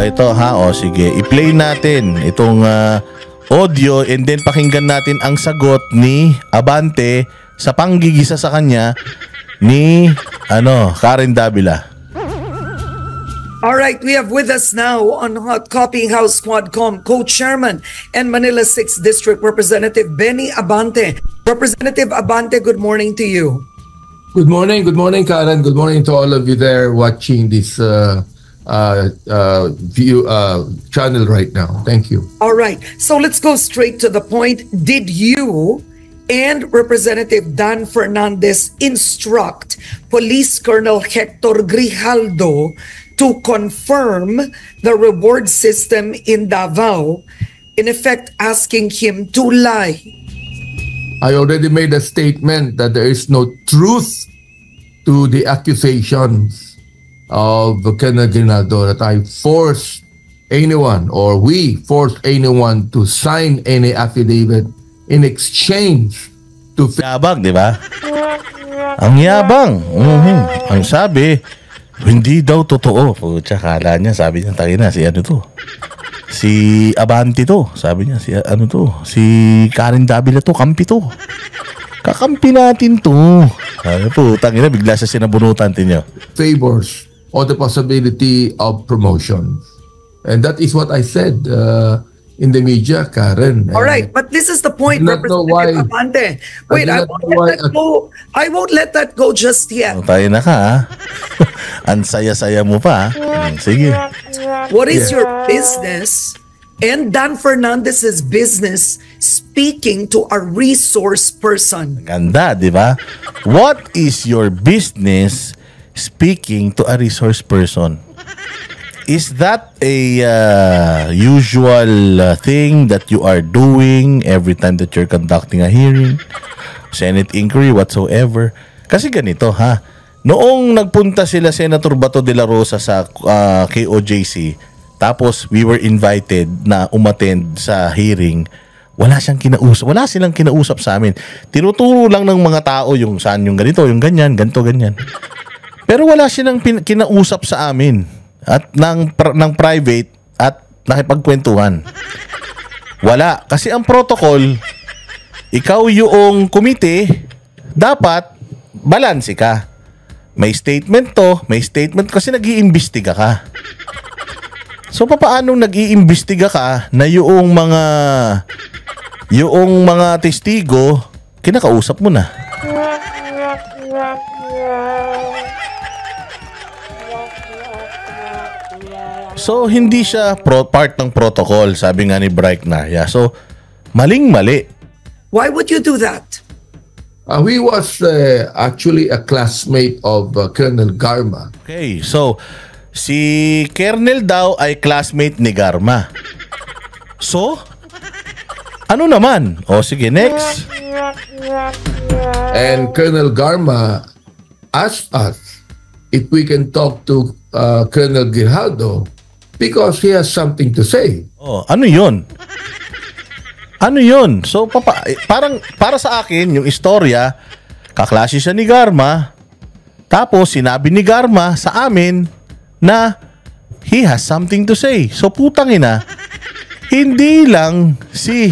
ito ha. O sige, i-play natin itong audio and then pakinggan natin ang sagot ni Abante sa panggigisa sa kanya ni Karen Davila. All right, we have with us now on Hot Copying House Quadcom co-chairman and Manila 6th District Representative Benny Abante. Representative Abante, good morning to you. Good morning, Karen. Good morning to all of you there watching this channel right now. Thank you. All right, so let's go straight to the point. Did you and Representative Dan Fernandez instruct Police Colonel Hector Grijaldo to confirm the reward system in Davao, in effect asking him to lie? I already made a statement that there is no truth to the accusations of Colonel Grijaldo, that I forced anyone or we forced anyone to sign any affidavit in exchange to... Yabang, di ba? Ang yabang. Ang sabi, hindi daw totoo. Pucha, kala niya, sabi niya, tangina, si ano to? Si Abante to. Sabi niya, si ano to? Si Karen Davila to, kampi to. Kakampi natin to. Ano po, tangina, bigla sa sinabunutan niyo. Favors or the possibility of promotion. And that is what I said in the media, Karen. All right, but this is the point, Representative Abante. Wait, I won't let that go just yet. Tayo na ka, ha? Ang saya-saya mo pa, sige. What is your business and Dan Fernandez's business speaking to a resource person? Ganda, di ba? What is your business speaking to a resource person? Is that a usual thing that you are doing every time that you're conducting a hearing, Senate inquiry, whatsoever? Kasi ganito, ha? Noong nagpunta sila Senator Bato de la Rosa sa KOJC, tapos we were invited na umattend sa hearing, wala silang kinausap sa amin. Tinuturo lang ng mga tao yung saan yung ganito, yung ganyan, ganito, ganyan. Pero wala silang kinausap sa amin at ng private at nakipagkwentuhan. Wala. Kasi ang protocol, ikaw yung komite, dapat balanse ka. May statement to, may statement kasi nag-iimbestiga ka. So papaano nag-iimbestiga ka na yung mga testigo kinakausap mo na? So hindi siya part ng protocol, sabi nga ni Bright Naya. So maling-mali. Why would you do that? He was actually a classmate of Colonel Garma. Okay, so si Colonel daw ay classmate ni Garma. So, ano naman? O sige, next. And Colonel Garma asked us if we can talk to Colonel Grijaldo because he has something to say. Oh, ano yun? Ano yun? So, parang para sa akin, yung istorya, kaklase siya ni Garma, tapos sinabi ni Garma sa amin na he has something to say. So, putang ina, hindi lang si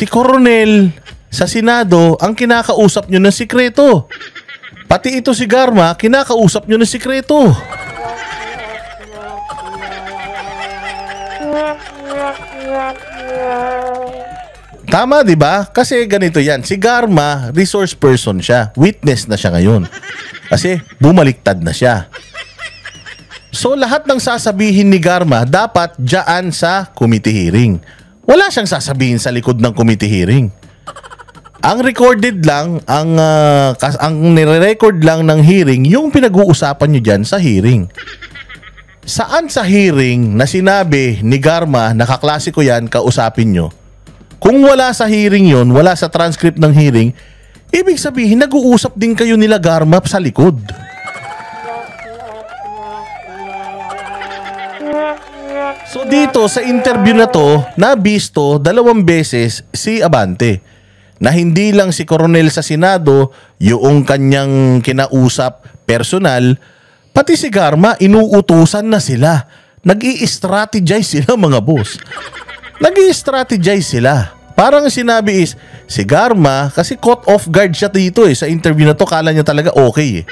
Coronel sa Senado ang kinakausap nyo ng sikreto. Pati ito si Garma, kinakausap nyo ng sikreto. Tama, di ba? Kasi ganito yan. Si Garma, resource person siya. Witness na siya ngayon. Kasi bumaliktad na siya. So, lahat ng sasabihin ni Garma dapat dyan sa committee hearing. Wala siyang sasabihin sa likod ng committee hearing. Ang recorded lang, ang nire-record lang ng hearing, yung pinag-uusapan nyo dyan sa hearing. Saan sa hearing na sinabi ni Garma, nakaklase ko yan, kausapin nyo? Kung wala sa hearing yon, wala sa transcript ng hearing, ibig sabihin, nag-uusap din kayo nila Garma sa likod. So dito, sa interview na to, nabisto 2 beses si Abante. Na hindi lang si Coronel sa Senado, yung kanyang kinausap personal, pati si Garma, inuutusan na sila. Nag-i-strategize sila mga boss. Nag-i-strategize sila. Parang sinabi is, si Garma, kasi caught off guard siya dito sa interview na to, kala niya talaga okay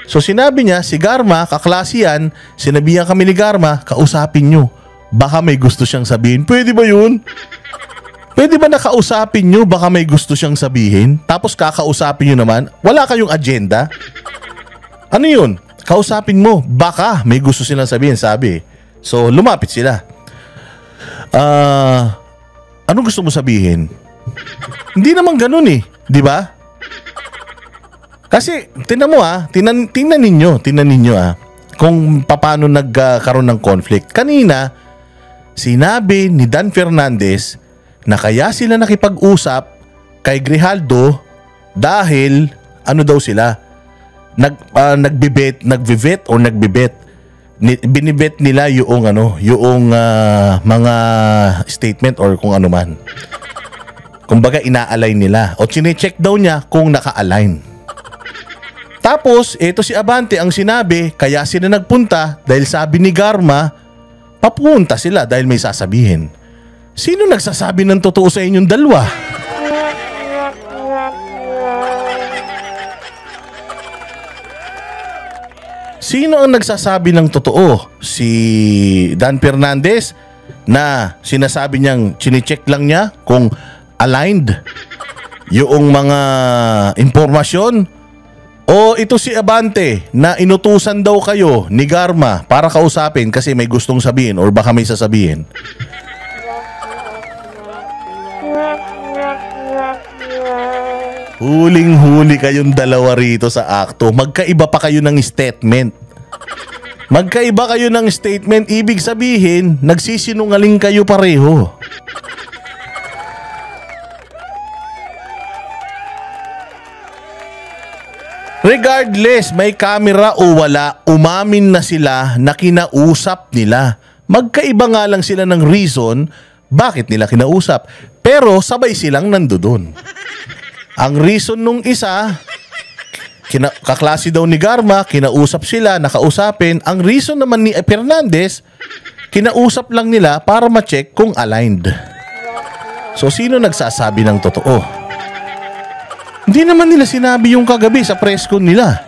So sinabi niya, si Garma, kaklase yan, sinabihan kami ni Garma, kausapin nyo. Baka may gusto siyang sabihin. Pwede ba yun? Pwede ba nakausapin nyo, baka may gusto siyang sabihin? Tapos kakausapin nyo naman, wala kayong agenda? Ano yun? Kausapin mo, baka may gusto silang sabihin, sabi. So lumapit sila. Anong gusto mo sabihin? Hindi naman ganun di ba? Kasi tingnan mo tingnan ninyo kung paano nagkaroon ng conflict. Kanina sinabi ni Dan Fernandez na kaya sila nakipag-usap kay Grijaldo dahil ano daw sila? Nagbibet binibet nila yung mga statement or kung ano man. Kumbaga ina-align nila o chine-check daw niya kung naka-align. Tapos ito si Abante ang sinabi kaya sila nagpunta dahil sabi ni Garma papunta sila dahil may sasabihin. Sino nagsasabi ng totoo sa inyong dalawa? Sino ang nagsasabi ng totoo? Si Dan Fernandez na sinasabi niyang chine-check lang niya kung aligned yung mga impormasyon? O ito si Abante na inutusan daw kayo ni Garma para kausapin kasi may gustong sabihin or baka may sasabihin? Huling-huli kayong dalawa rito sa akto. Magkaiba pa kayo ng statement. Magkaiba kayo ng statement. Ibig sabihin, nagsisinungaling kayo pareho. Regardless, may camera o wala, umamin na sila na kinausap nila. Magkaiba nga lang sila ng reason bakit nila kinausap. Pero sabay silang nandoon. Ang reason nung isa, kaklase daw ni Garma, kinausap sila, nakausapin. Ang reason naman ni Fernandez, kinausap lang nila para ma-check kung aligned. So sino nagsasabi ng totoo? Hindi naman nila sinabi yung kagabi sa press con nila.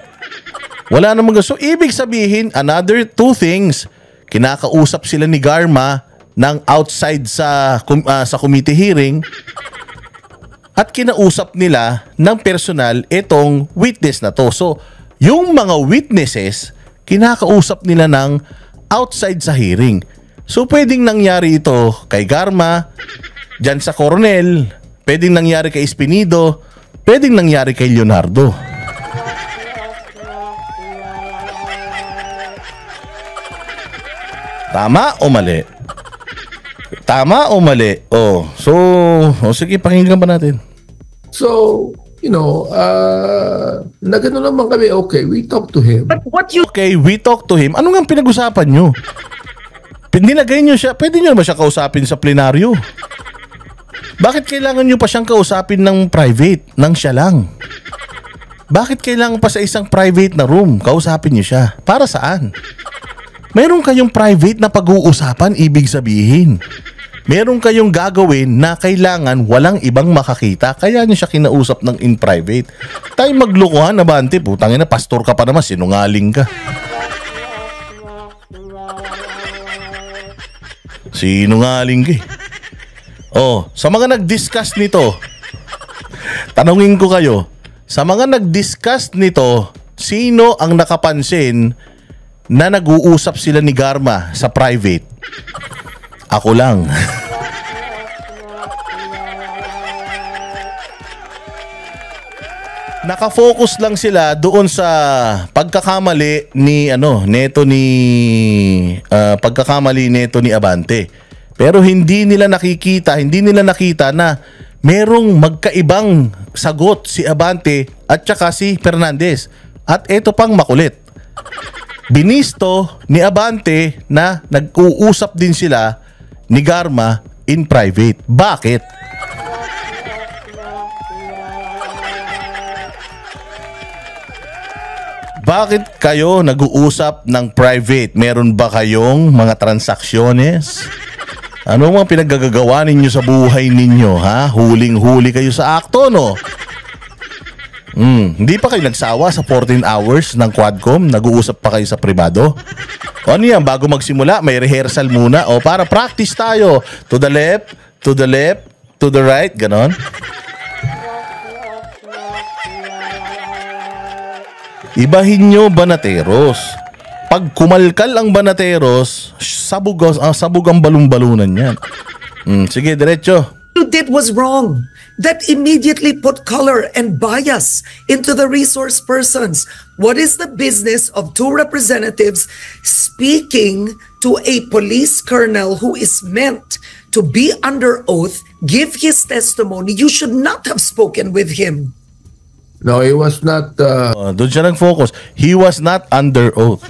Wala namang gusto. Ibig sabihin, another two things. Kinakausap sila ni Garma ng outside sa committee hearing at kinausap nila ng personal itong witness na to. So, yung mga witnesses, kinakausap nila ng outside sa hearing. So, pwedeng nangyari ito kay Garma, dyan sa Coronel, pwedeng nangyari kay Espinido, pwedeng nangyari kay Leonardo. Tama o mali? Tama o mali? Sige, pakinggan pa natin. So, nagano naman kami, okay, we talk to him. But what you... Okay, we talk to him. Ano nga pinag-usapan nyo? Nilagay nyo siya, pwede nyo naman siya kausapin sa plenaryo. Bakit kailangan nyo pa siyang kausapin ng private, ng siya lang? Bakit kailangan pa sa isang private na room, kausapin nyo siya? Para saan? Meron kayong private na pag-uusapan, ibig sabihin. Meron kayong gagawin na kailangan walang ibang makakita, kaya nyo siya kinausap ng in private. Tayo maglukuhan, Abante, putangin na, pastor ka pa naman, sinungaling ka. Sinungaling ka. Sa mga nag-discuss nito, tanungin ko kayo, sa mga nag-discuss nito, sino ang nakapansin na nag-uusap sila ni Garma sa private? Ako lang. Nakafocus lang sila doon sa pagkakamali ni pagkakamali neto ni Abante. Pero hindi nila nakita na merong magkaibang sagot si Abante at saka si Fernandez. At ito pang makulit. Binisto ni Abante na nag-uusap din sila ni Garma in private. Bakit? Bakit kayo nag-uusap ng private? Meron ba kayong mga transaksyones? Ano mga pinaggagawa ninyo sa buhay ninyo, ha? Huling-huli kayo sa akto, no? Hindi pa kayo nagsawa sa 14 hours ng Quadcom? Nag-uusap pa kayo sa pribado? O ano yan? Bago magsimula, may rehearsal muna. O para practice tayo. To the left, to the left, to the right. Ganon. Ibahin nyo, banateros. Pag kumalkal ang banateros, sabog ang balon-balunan yan. Sige, diretso. You did was wrong. That immediately put color and bias into the resource persons. What is the business of two representatives speaking to a police colonel who is meant to be under oath, give his testimony? You should not have spoken with him. No, he was not Doon siya nag-focus. He was not under oath.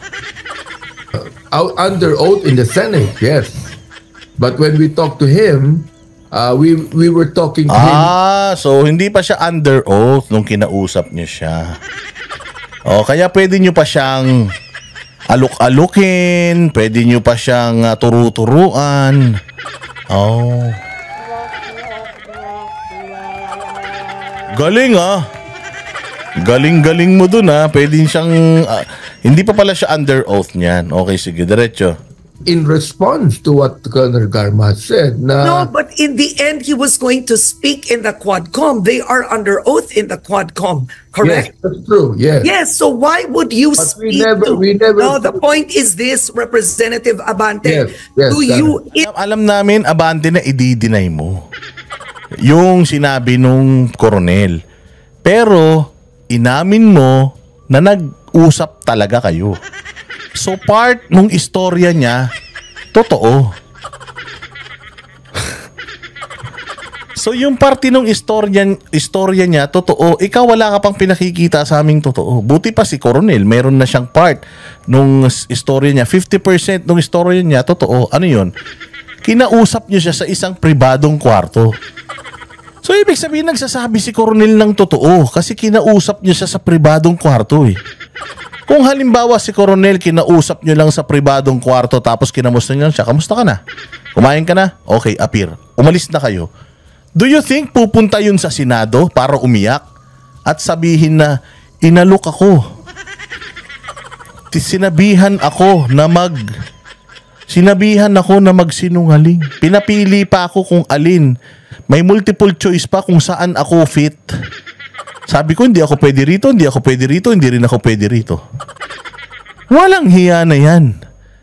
out under oath in the Senate, yes. But when we talked to him, we were talking to him. So hindi pa siya under oath nung kinausap niyo siya. Kaya pwede niyo pa siyang aluk-alukin, pwede niyo pa siyang turu-turuan. Galing Galing-galing mo dun Pwede siyang hindi pa pala siya under oath niyan. Okay, sige, diretso. In response to what Colonel Garma said, No, but in the end, he was going to speak in the Quadcom. They are under oath in the Quadcom, correct? yes, that's true. Yes. Yes, so why would you But speak we never. No, the point is this, Representative Abante. Yes, yes, Do you... Alam namin, Abante, na i-deny mo yung sinabi nung koronel. Pero inamin mo na nag-usap talaga kayo. So part nung istorya niya, totoo. So yung parte nung istorya niya, totoo. Ikaw wala ka pang pinakikita sa aming totoo. Buti pa si Coronel, meron na siyang part nung istorya niya. 50% nung istorya niya, totoo. Ano yun? Kinausap niyo siya sa isang pribadong kwarto. So ibig sabihin nagsasabi si Coronel ng totoo kasi kinausap niyo siya sa pribadong kwarto eh. Kung halimbawa si Coronel kinausap niyo lang sa pribadong kwarto tapos kinamusta niyo siya, kamusta ka na? Kumain ka na? Okay, appear. Umalis na kayo. Do you think pupunta yun sa Senado para umiyak at sabihin na inalok ako? Sinabihan ako na magsinungaling. Pinapili pa ako kung alin. May multiple choice pa kung saan ako fit. Sabi ko, hindi ako pwede rito, hindi rin ako pwede rito. Walang hiya na yan.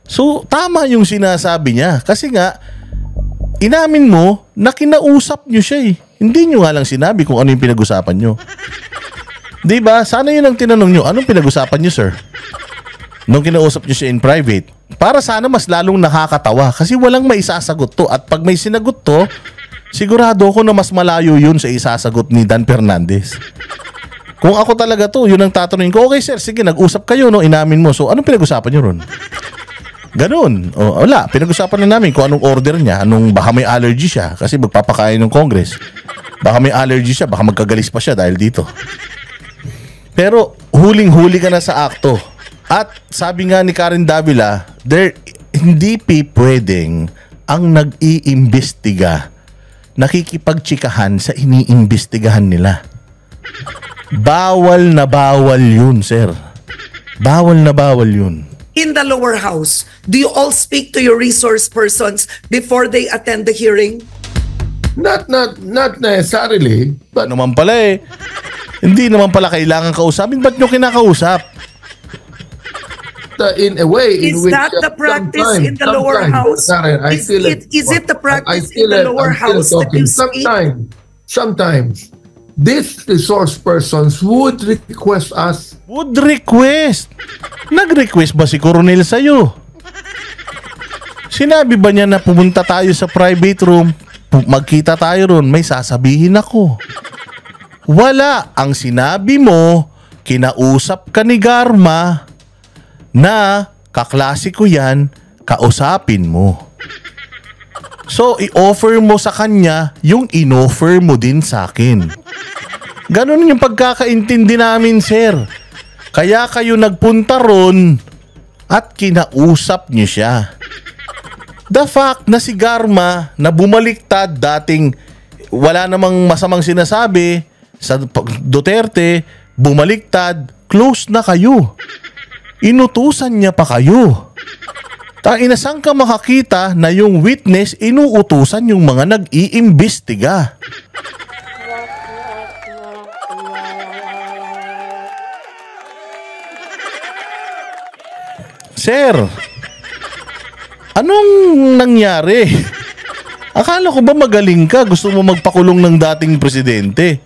So, tama yung sinasabi niya. Kasi nga, inamin mo na kinausap nyo siya eh. Hindi nyo nga lang sinabi kung ano yung pinag-usapan nyo. Diba? Sana yun ang tinanong nyo. Anong pinag-usapan nyo, sir? Nung kinausap nyo siya in private. Para sana mas lalong nakakatawa. Kasi walang maisasagot to. At pag may sinagot to, sigurado ko na mas malayo yun sa isasagot ni Dan Fernandez. Kung ako talaga to, yun ang tatanungin ko. Okay sir, sige, nag-usap kayo, no? Inamin mo. So, anong pinag-usapan nyo ron? Ganun. Wala, pinag-usapan na namin kung anong order niya. Baka may allergy siya kasi magpapakain ng Congress. Baka may allergy siya, baka magkagalis pa siya dahil dito. Pero, huling-huli ka na sa akto. At sabi nga ni Karen Davila, hindi pwedeng ang nag-iimbestiga nakikipagtsikahan sa iniimbestigahan nila. Bawal na bawal yun, sir. Bawal na bawal yun. In the lower house, do you all speak to your resource persons before they attend the hearing? Not necessarily, but Naman pala hindi naman pala kailangan kausapin. Ba't nyo kinakausap? in a way in Is which that the practice in the lower house? Karen, Is it the practice in the lower house that you speak? Sometimes these resource persons would request us. Nag-request ba si Coronel sa'yo? Sinabi ba niya na pumunta tayo sa private room, magkita tayo ron, may sasabihin ako? Wala. Ang sinabi mo, kinausap ka ni Garma na kaklase ko yan, kausapin mo. So, i-offer mo sa kanya yung in-offer mo din sa akin. Ganun yung pagkakaintindi namin, sir. Kaya kayo nagpunta ron at kinausap niyo siya. The fact na si Garma na bumaliktad, dating wala namang masamang sinasabi sa Duterte, bumaliktad, close na kayo. Inutusan niya pa kayo. Saan ka makakita na yung witness inuutusan yung mga nag-iimbestiga? Sir, anong nangyari? Akala ko ba magaling ka? Gusto mo magpakulong ng dating presidente?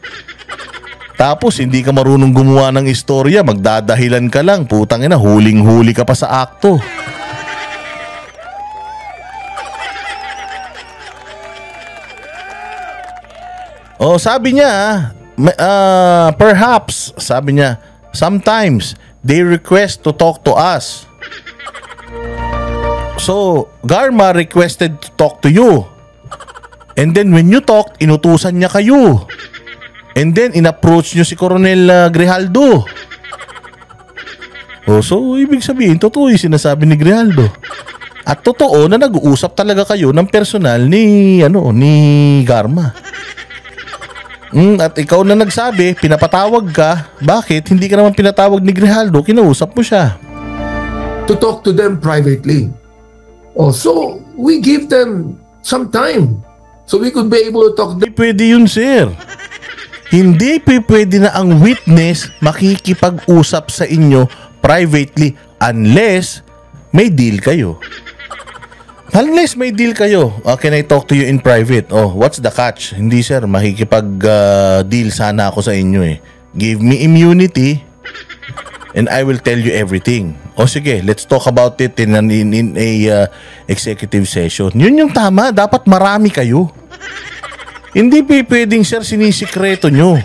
Tapos hindi ka marunong gumawa ng istorya, magdadahilan ka lang. Putang ina, huling-huli ka pa sa akto. Oh, sabi niya, perhaps, sabi niya, sometimes they request to talk to us. So, Garma requested to talk to you. And then when you talked, inutusan niya kayo. And then in-approach niyo si Coronel Grijaldo. Oh, so ibig sabihin, totoo yung sinasabi ni Grijaldo. At totoo na nag-uusap talaga kayo ng personal ni Garma. At ikaw na nagsabi, pinapatawag ka. Bakit? Hindi ka naman pinatawag ni Grijaldo, kinausap mo siya. To talk to them privately. Oh, so we give them some time so we could be able to talk. Hindi pwede yun, sir. Hindi pwede na ang witness makikipag-usap sa inyo privately unless may deal kayo. Unless may deal kayo. Can I talk to you in private? Oh, what's the catch? Hindi, sir, makikipag-deal sana ako sa inyo eh. Give me immunity and I will tell you everything. O sige, let's talk about it in a executive session. Yun yung tama. Dapat marami kayo. Hindi pwedeng, sir, sinisikreto nyo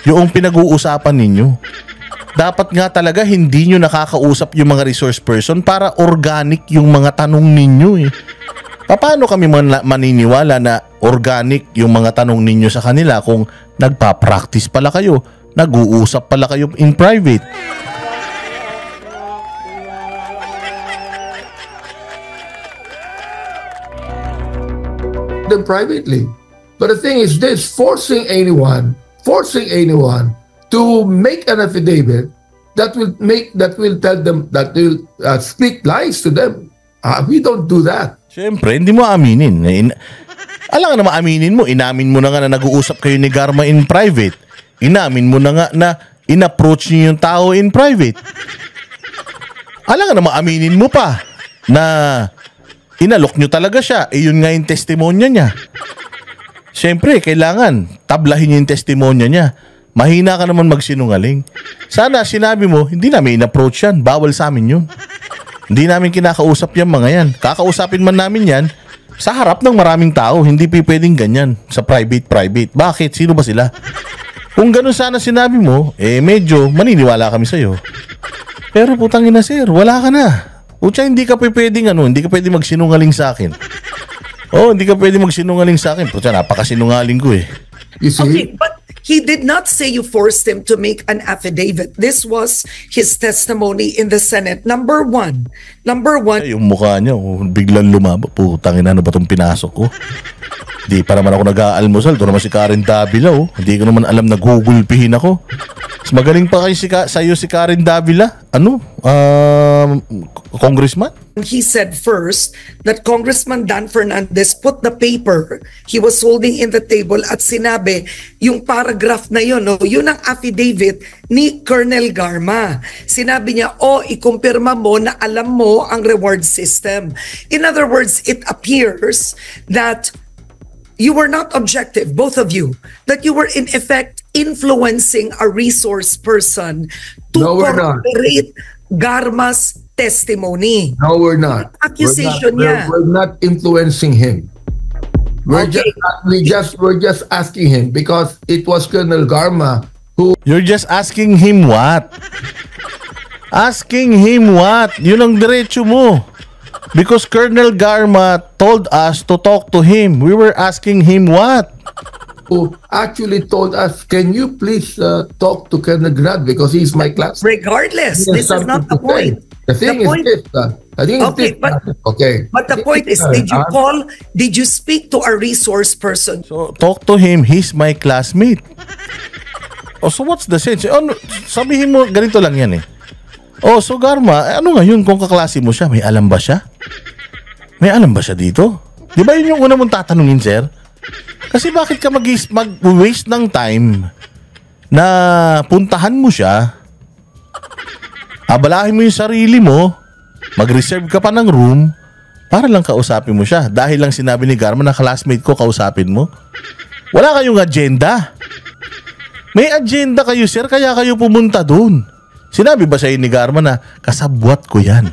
yung pinag-uusapan ninyo. Dapat nga talaga hindi nyo nakakausap yung mga resource person para organic yung mga tanong ninyo eh. Paano kami maniniwala na organic yung mga tanong ninyo sa kanila kung nagpa-practice pala kayo, nag-uusap pala kayo in private? Them privately. But the thing is this, forcing anyone to make an affidavit that will tell them, that will speak lies to them. We don't do that. Siyempre, hindi mo aminin. Alam nga na maaminin mo, inamin mo na nga na nag-uusap kayo ni Garma in private. Inamin mo na nga na in-approach niyo yung tao in private. Alam nga na maaminin mo pa na inalok nyo talaga siya. Yun nga yung testimonya niya. Siyempre, kailangan tablahin niyo yung testimonya niya. Mahina ka naman magsinungaling. Sana sinabi mo, hindi namin in-approach yan. Bawal sa amin yun. Hindi namin kinakausap yan mga yan. Kakausapin man namin yan sa harap ng maraming tao. Hindi pwedeng ganyan. Sa private. Bakit? Sino ba sila? Kung ganun sana sinabi mo, medyo maniniwala kami sa'yo. Pero putang ina, sir, wala ka na. Utsa, hindi ka pwedeng hindi ka pwedeng magsinungaling sa akin. Hindi ka pwedeng magsinungaling sa akin. Putsa, napakasinungaling ko eh. You see? Okay, but he did not say you forced him to make an affidavit. This was his testimony in the Senate. Number one. Yung mukha niya, biglang lumaba. Putang ina, ano ba itong pinasok ko? Di pa naman ako nag-aalmusal. Doon naman si Karen Davila. Hindi ko naman alam na gugulpihin ako. Mas magaling pa kayo sa'yo si Karen Davila. Congressman? He said first that Congressman Dan Fernandez put the paper he was holding in the table at sinabi, yung paragraph na yun, yun ang affidavit ni Colonel Garma. Sinabi niya, ikumpirma mo na alam mo ang reward system. In other words, it appears that you were not objective, both of you, that you were in effect influencing a resource person to corroborate Garma's testimony. No, we're not. Accusation niya. We're not influencing him. We're just asking him because it was Colonel Garma who... You're just asking him what? Asking him what? Yun ang diretso mo. Because Colonel Garma told us to talk to him. We were asking him what? who actually told us, can you please talk to Colonel Grad because he's my classmate. Regardless, He has this is not something the to say. point. The thing is this. Okay, but the point is, did you speak to a resource person? So, talk to him. He's my classmate. Oh, so what's the sense? Ano, sabihin mo, ganito lang yan eh. Oh, so Garma, ano ngayon kung kaklase mo siya? May alam ba siya? May alam ba siya dito? Di ba yun yung una mong tatanungin, sir? Kasi bakit ka mag-waste ng time na puntahan mo siya, abalahin mo yung sarili mo, mag-reserve ka pa ng room para lang kausapin mo siya. Dahil lang sinabi ni Garma na classmate ko, kausapin mo. Wala kayong agenda. May agenda kayo, sir, kaya kayo pumunta dun. Sinabi ba sa'yo ni Garma na kasabwat ko yan?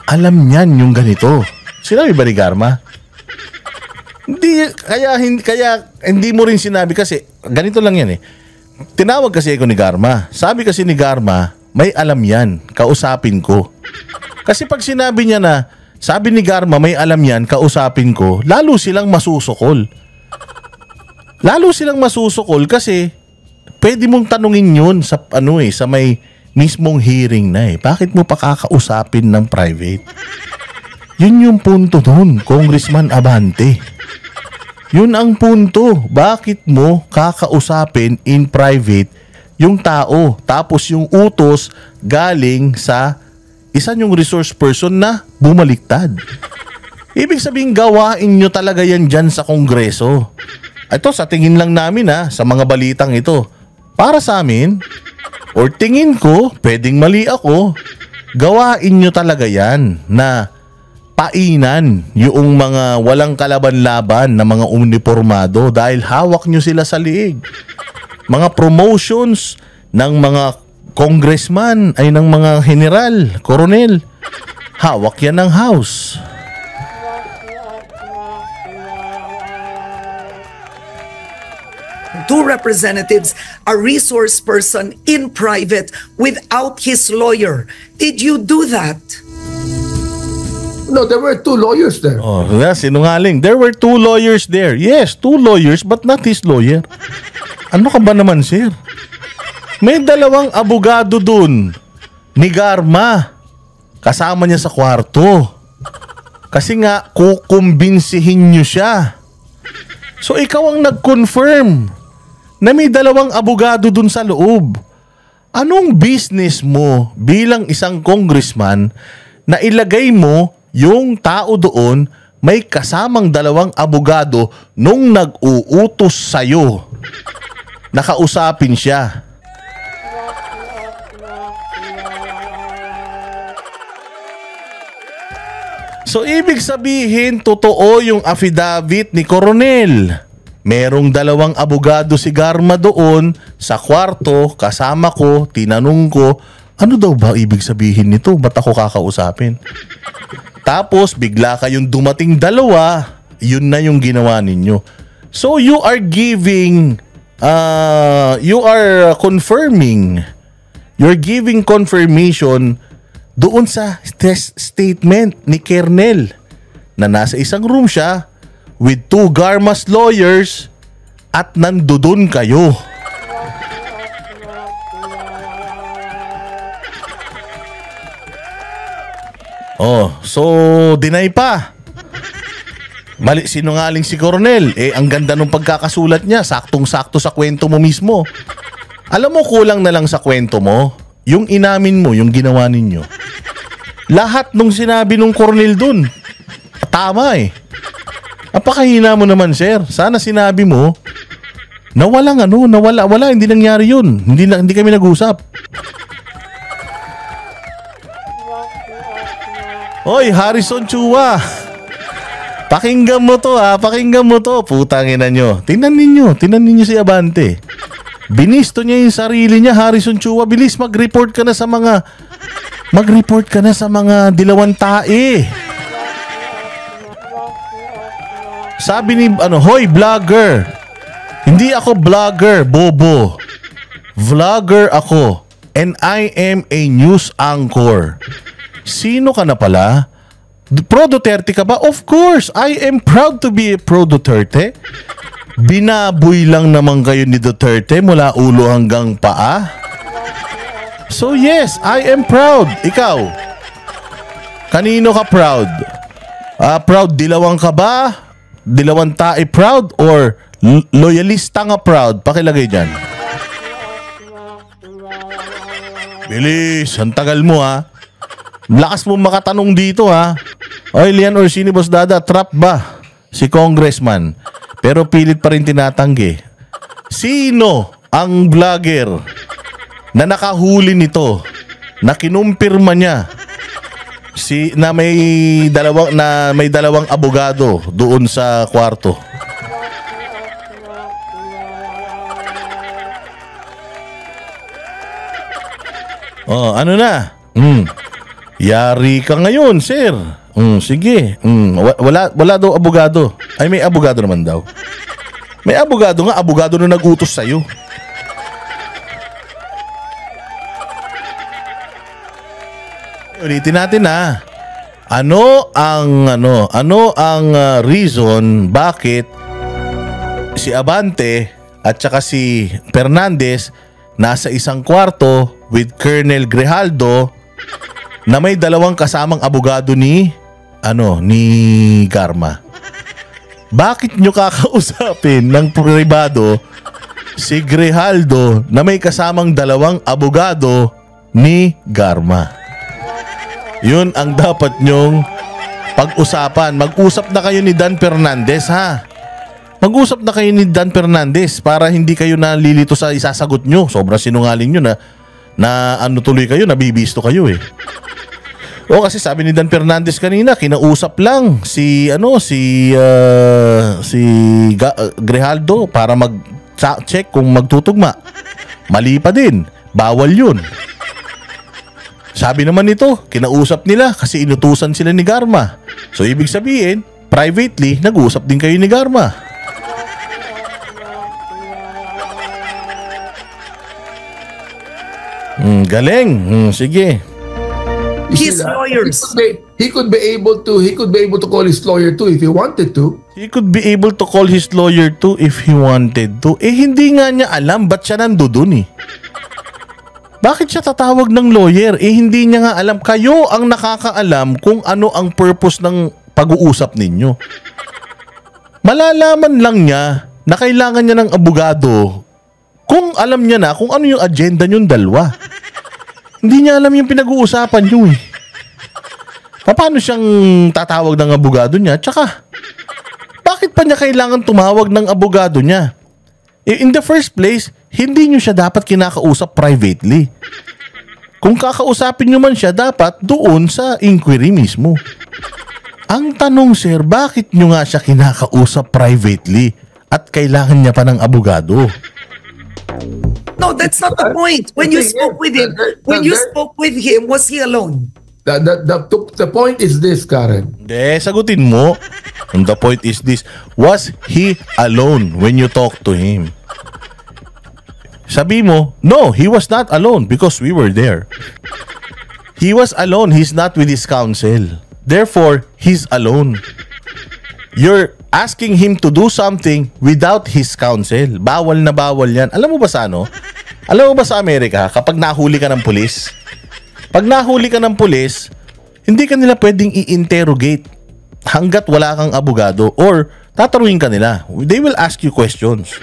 Alam niyan yung ganito. Sinabi ba ni Garma? Kaya hindi mo rin sinabi kasi ganito lang yan eh. Tinawag kasi ako ni Garma. Sabi kasi ni Garma, may alam yan, kausapin ko. Kasi pag sinabi niya na, sabi ni Garma, may alam yan, kausapin ko, lalo silang masusukol. Lalo silang masusukol kasi pwede mong tanungin yun sa sa may mismong hearing na eh. Bakit mo pa kakausapin ng private? Yun yung punto dun, Congressman Abante. Yun ang punto. Bakit mo kakausapin in private yung tao? Tapos yung utos galing sa isa yung resource person na bumaliktad. Ibig sabihin, gawain nyo talaga yan dyan sa Kongreso. Ito, sa tingin lang namin sa mga balitang ito. Para sa amin, or tingin ko, pwedeng mali ako, gawain nyo talaga yan na painan yung mga walang kalaban-laban na mga uniformado dahil hawak nyo sila sa liig. Mga promotions ng mga congressman ay ng mga general, koronel, hawak yan ng House. Two representatives, a resource person in private without his lawyer. Did you do that? No, there were two lawyers there. Oh, sinungaling. There were two lawyers there. Yes, two lawyers but not his lawyer. Ano ka ba naman, sir? May dalawang abogado dun ni Garma. Kasama niya sa kwarto. Kasi nga, kukumbinsihin niyo siya. So, ikaw ang nag-confirm na may dalawang abogado dun sa loob. Anong business mo bilang isang congressman na ilagay mo yung tao doon may kasamang dalawang abogado nung nag-uutos sa'yo? Nakausapin siya. So, ibig sabihin, totoo yung affidavit ni Coronel. Merong dalawang abogado si Garma doon sa kwarto, kasama ko, tinanong ko, ano daw ba ibig sabihin nito? Ba't ako kakausapin? Tapos, bigla kayong dumating dalawa, yun na yung ginawa ninyo. So, you are giving, you are confirming, you're giving confirmation doon sa statement ni Kernel na nasa isang room siya with two Garma's lawyers at nandoon kayo. Oh, so deny pa. Mali, sinungaling si Coronel. Ang ganda ng pagkakasulat niya, saktong-sakto sa kwento mo mismo. Alam mo, kulang na lang sa kwento mo, yung inamin mo, yung ginawa ninyo. Lahat nung sinabi nung Coronel dun, tama eh. Napakahina mo naman, sir. Sana sinabi mo na wala, hindi nangyari yun. Hindi kami nag-usap. Hoy, Harrison Chua. Pakinggan mo to pakinggan mo to. Putang ina nyo. Tingnan ninyo si Abante. Binisto niya yung sarili niya, Harrison Chua. Bilis, mag-report ka na sa mga dilawan tae. Sabi ni hoy vlogger. Hindi ako vlogger, bobo. Vlogger ako and I am a news anchor. Sino ka na pala? Pro Duterte ka ba? Of course, I am proud to be a pro Duterte. Binaboy lang naman kayo ni Duterte mula ulo hanggang paa. So yes, I am proud. Ikaw, kanino ka proud? Proud dilawang ka ba? Dilawang tae proud? Or loyalista nga proud? Pakilagay dyan. Bilis, ang tagal mo ha. Lakas mo makatanong dito ha. Oy, Lian Orsini, Boss Dada, trap ba si Congressman? Pero pilit pa rin tinatanggi. Sino ang vlogger na nakahuli nito, na kinumpirma niya na may dalawang abogado doon sa kwarto? Oh, ano na? Yari ka ngayon, sir. Sige. Wala daw abogado. Ay, may abogado naman daw. May abogado nga. Abogado na nag-utos sa'yo. Ulitin natin ha. Ano ang reason bakit si Abante at saka si Fernandez nasa isang kwarto with Colonel Grijaldo na may dalawang kasamang abogado ni Garma? Bakit nyo kakausapin ng pribado si Grijaldo na may kasamang dalawang abogado ni Garma? Yun ang dapat nyong pag-usapan. Mag-usap na kayo ni Dan Fernandez ha. Mag-usap na kayo ni Dan Fernandez para hindi kayo nalilito sa isasagot nyo. Sobrang sinungaling nyo na tuloy kayo, nabibisto kayo eh. O kasi sabi ni Dan Fernandez kanina, kinausap lang si Grijaldo para mag-check kung magtutugma. Mali pa din. Bawal yun. Sabi naman nito, kinausap nila kasi inutusan sila ni Garma. So ibig sabihin, privately, nag-uusap din kayo ni Garma. Galing. Sige. His lawyers. He could be able to call his lawyer too if he wanted to. He could be able to call his lawyer too if he wanted to. Hindi nga niya alam ba't siya nandoon eh. Bakit siya tatawag ng lawyer? Hindi niya nga alam. Kayo ang nakakaalam kung ano ang purpose ng pag-uusap ninyo. Malalaman lang niya na kailangan niya ng abogado kung alam niya na kung ano yung agenda niyong dalawa. Hindi niya alam yung pinag-uusapan niyo eh. Paano siyang tatawag ng abogado niya? Tsaka, bakit pa niya kailangan tumawag ng abogado niya? In the first place, hindi niyo siya dapat kinakausap privately. Kung kakausapin niyo man siya, dapat doon sa inquiry mismo. Ang tanong, sir, bakit niyo nga siya kinakausap privately at kailangan niya pa ng abogado? No, that's not the point. When you spoke with him, was he alone? The point is this, Karen. Hindi, sagutin mo. And the point is this. Was he alone when you talked to him? Sabi mo, no, he was not alone because we were there. He was alone. He's not with his counsel. Therefore, he's alone. You're asking him to do something without his counsel. Bawal na bawal yan. Alam mo ba sa Alam mo ba sa Amerika, kapag nahuli ka ng pulis, hindi ka nila pwedeng i-interrogate hanggat wala kang abogado or tatanungin ka nila. They will ask you questions.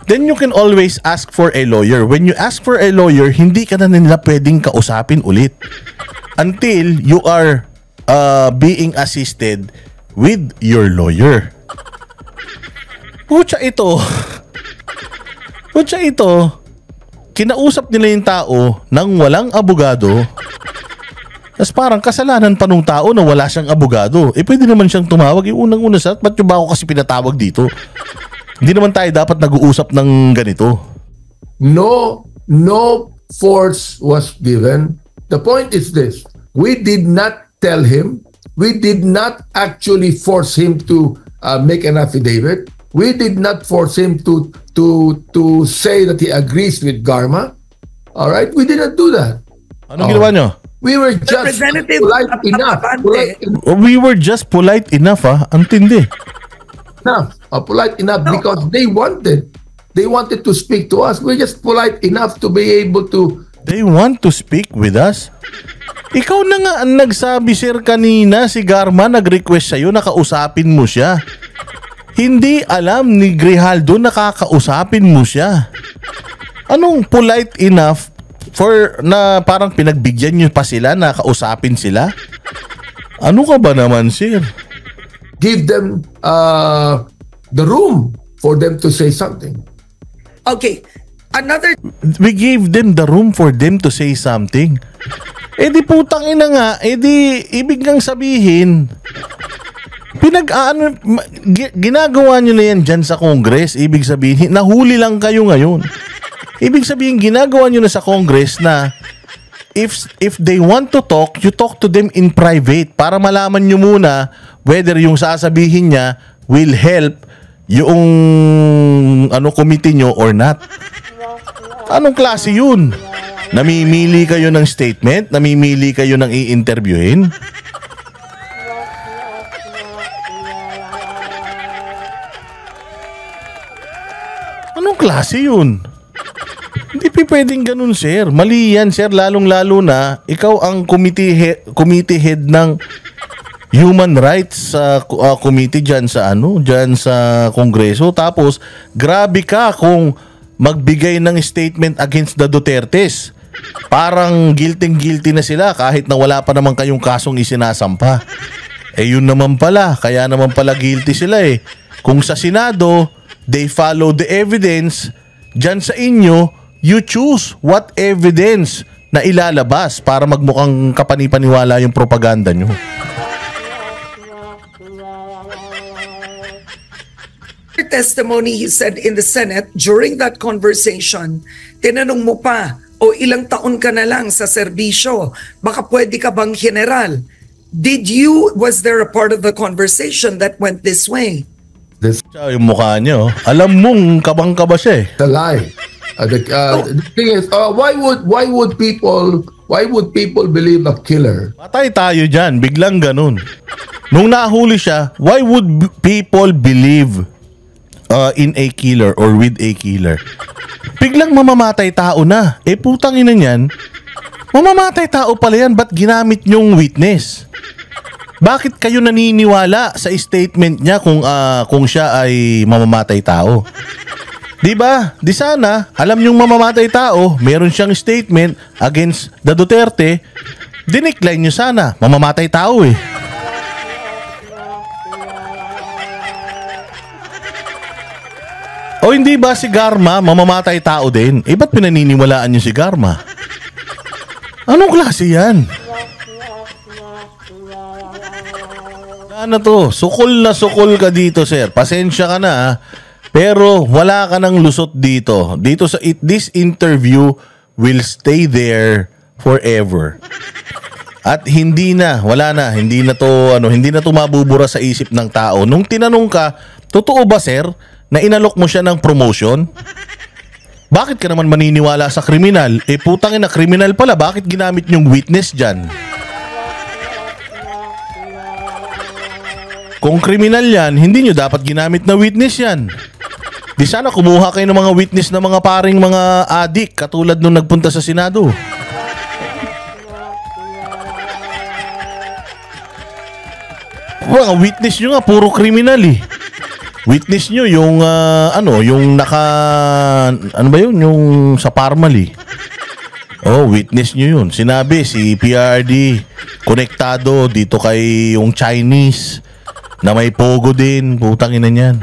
Then you can always ask for a lawyer. When you ask for a lawyer, hindi ka na nila pwedeng kausapin ulit until you are being assisted with your lawyer. Putya ito. Kinausap nila yung tao nang walang abogado. Tapos parang kasalanan pa nung tao na wala siyang abogado. Pwede naman siyang tumawag. Yung unang-una sa, ba't yung ba ako kasi pinatawag dito? Hindi naman tayo dapat nag-uusap ng ganito. No force was given. The point is this. We did not tell him. We did not actually force him to make an affidavit. We did not force him to say that he agrees with Garma. All right? We did not do that. Anong ginawa nyo? We were just polite enough. We were just polite enough, Antindi. Polite enough because they wanted to speak to us. We're just polite enough to be able to. They want to speak with us? Ikaw na nga ang nagsabi, sir, kanina. Si Garma nag-request sa'yo na kausapin mo siya. Hindi alam ni Grijaldo na kakausapin mo siya. Anong polite enough for na parang pinagbigyan nyo pa sila na kausapin sila? Ano ka ba naman, sir? Give them the room for them to say something. Okay. Another We gave them the room for them to say something. Eh di putang ina nga, eh di ibig ngang sabihin, ginagawa nyo na yan dyan sa Congress. Ibig sabihin, nahuli lang kayo ngayon. Ibig sabihin, ginagawa nyo na sa Congress na if they want to talk, you talk to them in private para malaman nyo muna whether yung sasabihin niya will help yung committee nyo or not. Anong klase yun? Namimili kayo ng statement? Namimili kayo ng i-interviewin? Anong klase yun? Hindi pwedeng ganun, sir. Mali yan, sir. Lalong-lalo na, ikaw ang committee head ng Human Rights Committee dyan sa Kongreso. Tapos, grabe ka kung magbigay ng statement against the Dutertes. Parang guilty na sila kahit na wala pa naman kayong kasong isinasampa. Eh yun naman pala, kaya naman pala guilty sila eh. Kung sa Senado, they follow the evidence, dyan sa inyo, you choose what evidence na ilalabas para magmukhang kapanipaniwala yung propaganda nyo. testimony he said in the Senate during that conversation, tinanong mo pa, o ilang taon ka na lang sa serbisyo, baka pwede ka bang general? Was there a part of the conversation that went this way? Yung mukha niyo, alam mong kabang-kaba siya eh. The lie. The thing is, why would people believe a killer? Patay tayo dyan, biglang ganun. Nung nahuli siya, why would people believe in a killer or with a killer? Biglang mamamatay tao na. Eh putang ina niyan, mamamatay tao pala yan, ba't ginamit niyong witness? Bakit kayo naniniwala sa statement niya kung siya ay mamamatay tao? Di ba? Di sana, alam niyong mamamatay tao, meron siyang statement against the Duterte, dinecline niyo sana, mamamatay tao eh. O hindi ba si Garma mamamatay tao din? Eh ba't pinaniniwalaan niyo si Garma? Anong klase yan? Ano to? Sukol na sukol ka dito, sir. Pasensya ka na ha. Pero wala ka ng lusot dito. Dito sa this interview will stay there forever. At hindi na to mabubura sa isip ng tao. Nung tinanong ka, totoo ba sir, na inalok mo siya ng promotion? Bakit ka naman maniniwala sa kriminal? Eh putang ina, kriminal pala. Bakit ginamit niyong witness dyan? Kung kriminal yan, hindi nyo dapat ginamit na witness yan. Di sana kumuha kayo ng mga witness na mga paring mga adik katulad nung nagpunta sa Senado. Mga witness nyo nga, puro kriminal eh. Witness nyo yung yung sa Parmali. Oh, witness nyo yun. Sinabi si PRD konektado dito kay yung Chinese na may pogo din, putang ina niyan.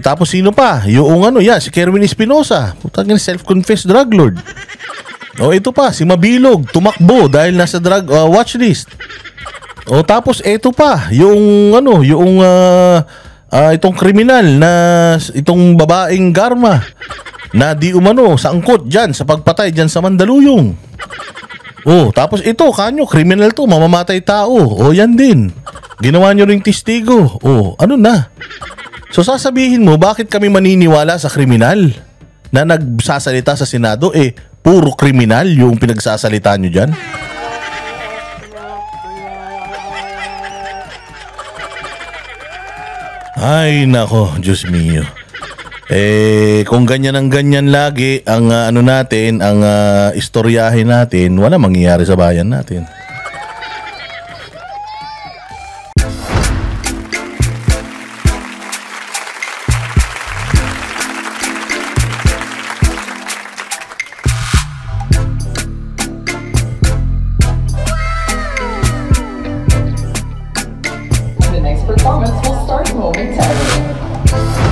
Tapos sino pa? Yung si Kerwin Espinosa, putang ina, self-confessed drug lord. O ito pa, si Mabilog, tumakbo dahil nasa drug watch list. O tapos ito pa, itong kriminal na itong babaeng Garma na di umano sangkot dyan sa pagpatay dyan sa Mandaluyong. Oh, tapos ito, kanyo, kriminal to, mamamatay tao. O yan din. Ginawa nyo ring testigo. Oh, ano na? So sasabihin mo, bakit kami maniniwala sa kriminal na nagsasalita sa Senado? Eh, puro kriminal yung pinagsasalita nyo dyan. Ay, nako, Diyos mio. Kung ganyan ang ganyan lagi ang ano natin, ang istoryahin natin, wala mangyayari sa bayan natin. The next performance will start momentarily.